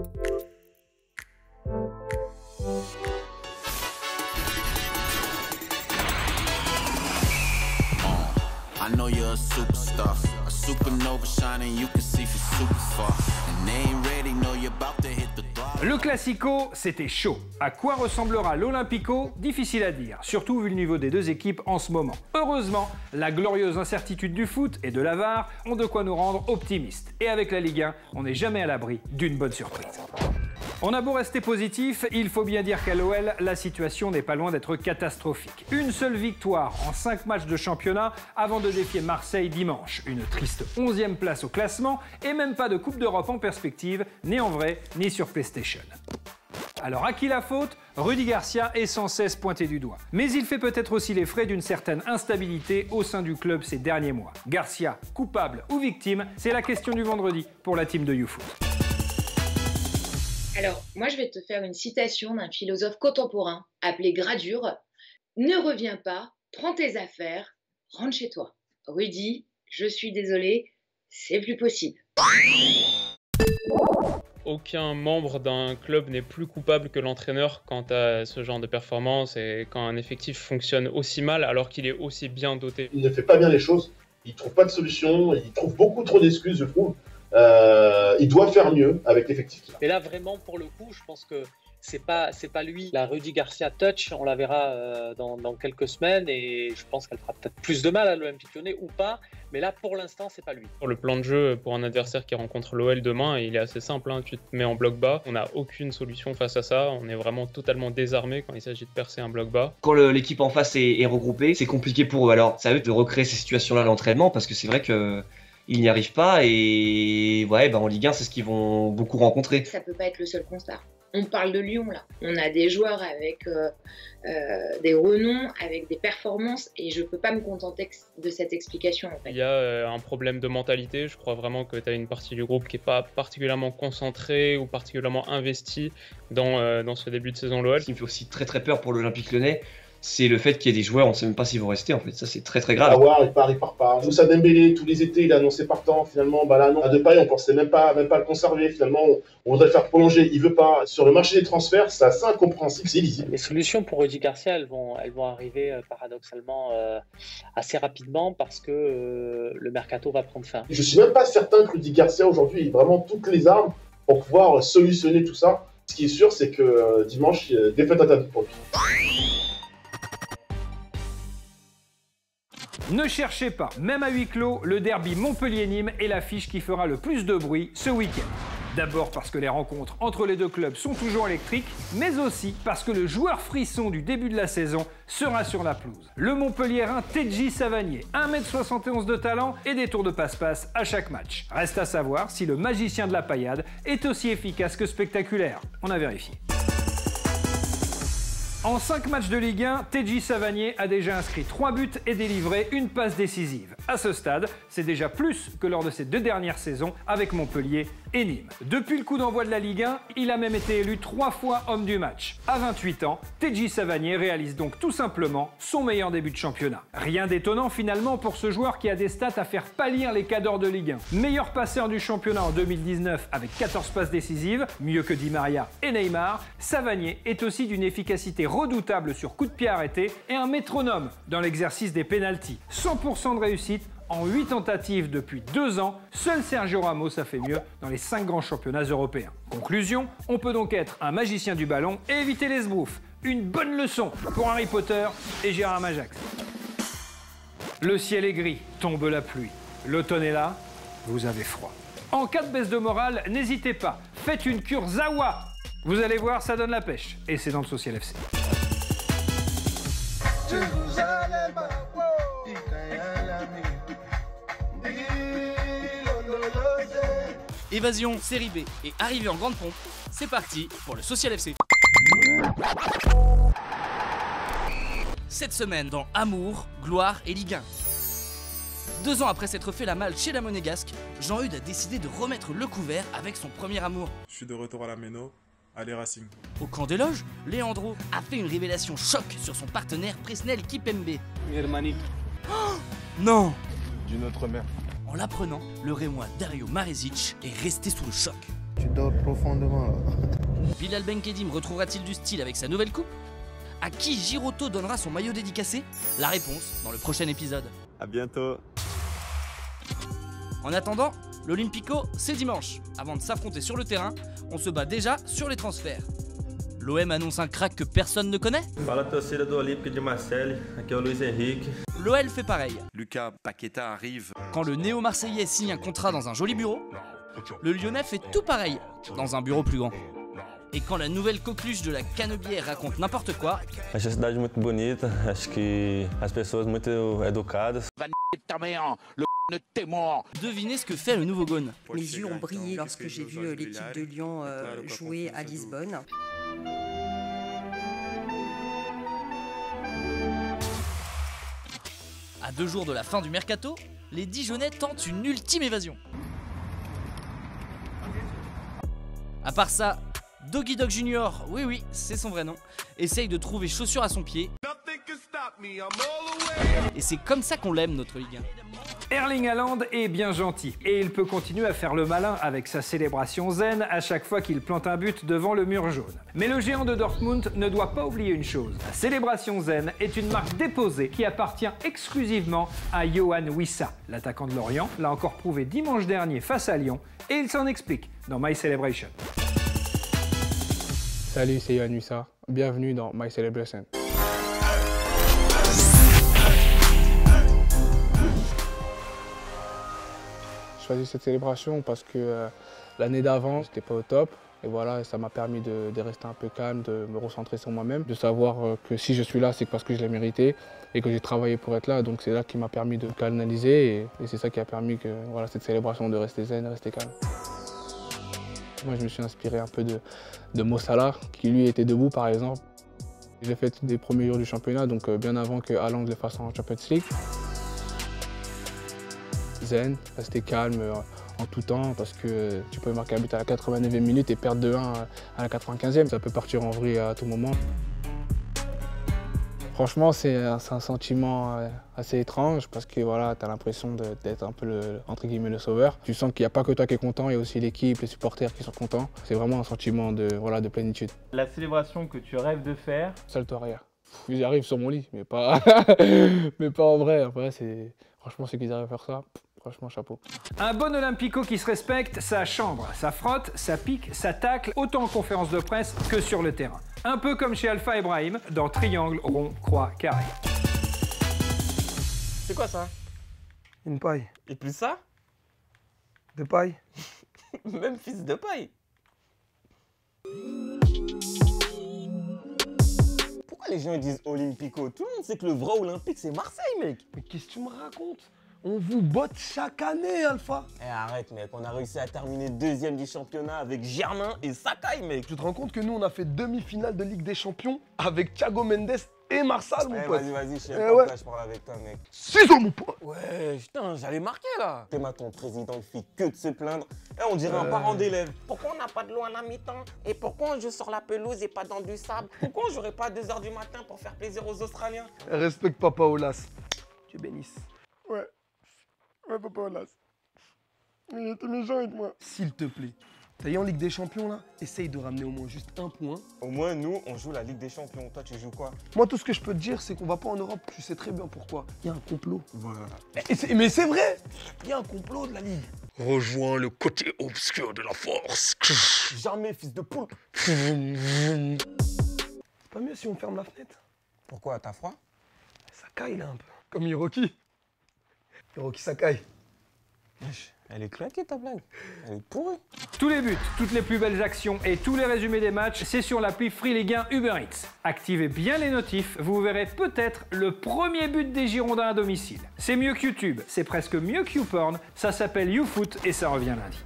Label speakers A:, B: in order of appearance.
A: I know you're a superstar, a supernova shining, you can see from super far. And they ain't ready, know you're about to hit the throttle.
B: Le Classico, c'était chaud. À quoi ressemblera l'Olympico? Difficile à dire, surtout vu le niveau des deux équipes en ce moment. Heureusement, la glorieuse incertitude du foot et de la VAR ont de quoi nous rendre optimistes. Et avec la Ligue 1, on n'est jamais à l'abri d'une bonne surprise. On a beau rester positif, il faut bien dire qu'à l'OL, la situation n'est pas loin d'être catastrophique. Une seule victoire en 5 matchs de championnat avant de défier Marseille dimanche. Une triste 11e place au classement et même pas de Coupe d'Europe en perspective, ni en vrai, ni sur PlayStation. Alors à qui la faute? Rudy Garcia est sans cesse pointé du doigt. Mais il fait peut-être aussi les frais d'une certaine instabilité au sein du club ces derniers mois. Garcia, coupable ou victime? C'est la question du vendredi pour la team de YouFoot.
C: Alors, moi, je vais te faire une citation d'un philosophe contemporain appelé Gradure. « Ne reviens pas, prends tes affaires, rentre chez toi. Rudy, je suis désolé, c'est plus possible. »
D: Aucun membre d'un club n'est plus coupable que l'entraîneur quant à ce genre de performance et quand un effectif fonctionne aussi mal alors qu'il est aussi bien doté.
E: Il ne fait pas bien les choses, il ne trouve pas de solution, il trouve beaucoup trop d'excuses, je trouve. Il doit faire mieux avec l'effectif qu'il a.
F: Et là, vraiment, pour le coup, je pense que c'est pas lui. La Rudy Garcia touch, on la verra dans quelques semaines et je pense qu'elle fera peut-être plus de mal à l'Olympique Lyonnais ou pas. Mais là, pour l'instant, c'est pas lui.
D: Pour le plan de jeu pour un adversaire qui rencontre l'OL demain, il est assez simple. Hein. Tu te mets en bloc bas. On n'a aucune solution face à ça. On est vraiment totalement désarmé quand il s'agit de percer un bloc bas.
G: Quand l'équipe en face est regroupée, c'est compliqué pour eux. Alors, ça veut de recréer ces situations-là à l'entraînement parce que c'est vrai que ils n'y arrivent pas et ouais, en Ligue 1, c'est ce qu'ils vont beaucoup rencontrer.
C: Ça peut pas être le seul constat. On parle de Lyon là. On a des joueurs avec des renoms, avec des performances et je peux pas me contenter de cette explication en fait.
D: Il y a un problème de mentalité. Je crois vraiment que tu as une partie du groupe qui est pas particulièrement concentrée ou particulièrement investie dans ce début de saison l'OL.
G: Ce qui me fait aussi très très peur pour l'Olympique Lyonnais, c'est le fait qu'il y ait des joueurs, on ne sait même pas s'ils vont rester en fait, ça c'est très très grave.
E: Il part pas. Moussa Dembélé, tous les étés, il a annoncé partant, finalement, là non. À Depay, on pensait même pas le conserver, finalement, on voudrait le faire prolonger, il veut pas. Sur le marché des transferts, c'est assez incompréhensible, c'est illisible.
F: Les solutions pour Rudy Garcia, elles vont arriver paradoxalement assez rapidement parce que le mercato va prendre fin.
E: Je suis même pas certain que Rudy Garcia aujourd'hui ait vraiment toutes les armes pour pouvoir solutionner tout ça. Ce qui est sûr, c'est que dimanche, défaite interdite pour lui.
B: Ne cherchez pas, même à huis clos, le derby Montpellier-Nîmes est l'affiche qui fera le plus de bruit ce week-end. D'abord parce que les rencontres entre les deux clubs sont toujours électriques, mais aussi parce que le joueur frisson du début de la saison sera sur la pelouse. Le Montpelliérain Tedji Savanier, 1m71 de talent et des tours de passe-passe à chaque match. Reste à savoir si le magicien de la paillade est aussi efficace que spectaculaire. On a vérifié. En 5 matchs de Ligue 1, Tedji Savanier a déjà inscrit 3 buts et délivré une passe décisive. À ce stade, c'est déjà plus que lors de ses 2 dernières saisons avec Montpellier et Nîmes. Depuis le coup d'envoi de la Ligue 1, il a même été élu 3 fois homme du match. À 28 ans, Tedji Savanier réalise donc tout simplement son meilleur début de championnat. Rien d'étonnant finalement pour ce joueur qui a des stats à faire pâlir les cadors de Ligue 1. Meilleur passeur du championnat en 2019 avec 14 passes décisives, mieux que Di Maria et Neymar, Savanier est aussi d'une efficacité redoutable sur coup de pied arrêté et un métronome dans l'exercice des pénaltys. 100% de réussite en 8 tentatives depuis 2 ans, seul Sergio Ramos a fait mieux dans les 5 grands championnats européens. Conclusion, on peut donc être un magicien du ballon et éviter les sbroufs. Une bonne leçon pour Harry Potter et Gérard Majax. Le ciel est gris, tombe la pluie. L'automne est là, vous avez froid. En cas de baisse de morale, n'hésitez pas, faites une cure Zawa. Vous allez voir, ça donne la pêche. Et c'est dans le Social FC.
H: Évasion, série B et arrivée en grande pompe, c'est parti pour le Social FC. Cette semaine dans Amour, Gloire et Ligue 1. 2 ans après s'être fait la malle chez la Monégasque, Jean-Eudes a décidé de remettre le couvert avec son premier amour.
I: Je suis de retour à la Méno, allez Racing.
H: Au camp des loges, Leandro a fait une révélation choc sur son partenaire Presnel Kipembe. Oh non!
I: D'une autre mère.
H: En l'apprenant, le Rémois Dario Marezic est resté sous le choc.
J: Tu dors profondément là.
H: Bilal Benkedim retrouvera-t-il du style avec sa nouvelle coupe? À qui Giroto donnera son maillot dédicacé? La réponse dans le prochain épisode.
I: À bientôt.
H: En attendant, l'Olympico, c'est dimanche. Avant de s'affronter sur le terrain, on se bat déjà sur les transferts. L'OM annonce un crack que personne ne connaît.
K: Fala torcida do Olímpico de Marseille, aqui é o Luiz Henrique.
H: L'OL fait pareil.
A: Lucas Paqueta arrive.
H: Quand le néo-marseillais signe un contrat dans un joli bureau, le Lyonnais fait tout pareil, dans un bureau plus grand. Et quand la nouvelle coqueluche de la Canebière raconte n'importe quoi,
K: Acho a cidade muito bonita, acho que as pessoas muito educadas.
H: devinez ce que fait le nouveau Gone.
L: Mes yeux ont brillé lorsque j'ai vu l'équipe de Lyon jouer à Lisbonne.
H: À 2 jours de la fin du mercato, les Dijonais tentent une ultime évasion. À part ça, Doggy Dog Junior, oui, c'est son vrai nom, essaye de trouver chaussures à son pied. Et c'est comme ça qu'on l'aime, notre Ligue 1.
B: Erling Haaland est bien gentil et il peut continuer à faire le malin avec sa célébration zen à chaque fois qu'il plante un but devant le mur jaune. Mais le géant de Dortmund ne doit pas oublier une chose. La célébration zen est une marque déposée qui appartient exclusivement à Yohan Wissa. L'attaquant de Lorient l'a encore prouvé dimanche dernier face à Lyon et il s'en explique dans My Celebration.
M: Salut, c'est Yohan Wissa. Bienvenue dans My Celebration. J'ai choisi cette célébration parce que l'année d'avant, j'étais pas au top. Et voilà, ça m'a permis de rester un peu calme, de me recentrer sur moi-même, de savoir que si je suis là, c'est parce que je l'ai mérité et que j'ai travaillé pour être là. Donc c'est là qui m'a permis de canaliser et c'est ça qui a permis que voilà, cette célébration de rester zen, de rester calme. Moi, je me suis inspiré un peu de Mo Salah, qui lui était debout par exemple. Je l'ai fait des premiers jours du championnat, donc bien avant que Haaland le fasse en Champions League. Zen, rester calme en tout temps, parce que tu peux marquer un but à la 89e minute et perdre 2-1 à la 95e. Ça peut partir en vrille à tout moment. Franchement, c'est un sentiment assez étrange parce que voilà, tu as l'impression d'être un peu entre guillemets le sauveur. Tu sens qu'il n'y a pas que toi qui es content, il y a aussi l'équipe, les supporters qui sont contents. C'est vraiment un sentiment de plénitude.
N: La célébration que tu rêves de faire?
M: Salto arrière. Ils arrivent sur mon lit, mais pas, mais pas en vrai. Après, franchement, ceux qui arrivent à faire ça, franchement, chapeau.
B: Un bon Olympico qui se respecte, ça chambre, ça frotte, ça pique, ça tacle, autant en conférence de presse que sur le terrain. Un peu comme chez Alpha Ibrahim dans Triangle, Rond, Croix, Carré.
N: C'est quoi ça?
J: Une paille.
N: Et plus ça?
J: De paille.
N: Même fils de paille. Pourquoi les gens disent Olympico? Tout le monde sait que le vrai Olympique c'est Marseille, mec.
J: Mais qu'est-ce que tu me racontes? On vous botte chaque année, Alpha.
N: Eh arrête, mec, on a réussi à terminer 2e du championnat avec Germain et Sakai, mec.
J: Tu te rends compte que nous, on a fait demi-finale de Ligue des Champions avec Thiago Mendes et Marsal, mon pote.
N: Vas-y, je sais pas là, je parle avec toi, mec.
J: Ciseaux, mon pote.
N: Ouais, putain, j'allais marquer, là. T'es ton président, il fait que de se plaindre. Et on dirait un parent d'élève.
O: Pourquoi on n'a pas de l'eau à la mi-temps? Et pourquoi on joue sur la pelouse et pas dans du sable? Pourquoi on jouerait pas à 2 h du matin pour faire plaisir aux Australiens?
J: Respecte Papa Olas. Dieu bénisse. Ouais. Ouais, Papa Olas. Il était méchant avec moi. S'il te plaît. Ça y est, en Ligue des Champions, là, essaye de ramener au moins juste un point.
N: Au moins, nous, on joue la Ligue des Champions. Toi, tu joues quoi?
J: Moi, tout ce que je peux te dire, c'est qu'on va pas en Europe. Tu sais très bien pourquoi. Il y a un complot. Voilà. Mais c'est vrai. Il y a un complot de la Ligue. Rejoins le côté obscur de la force.
N: Jamais, fils de poule.
J: C'est pas mieux si on ferme la fenêtre?
N: Pourquoi? T'as froid?
J: Ça caille, là, un peu. Comme Hiroki. Hiroki Sakai.
N: Elle est claquée ta blague. Elle est pourrie.
B: Tous les buts, toutes les plus belles actions et tous les résumés des matchs, c'est sur l'appli Free Ligue 1 Uber Eats. Activez bien les notifs, vous verrez peut-être le premier but des Girondins à domicile. C'est mieux que YouTube, c'est presque mieux que YouPorn, ça s'appelle YouFoot et ça revient lundi.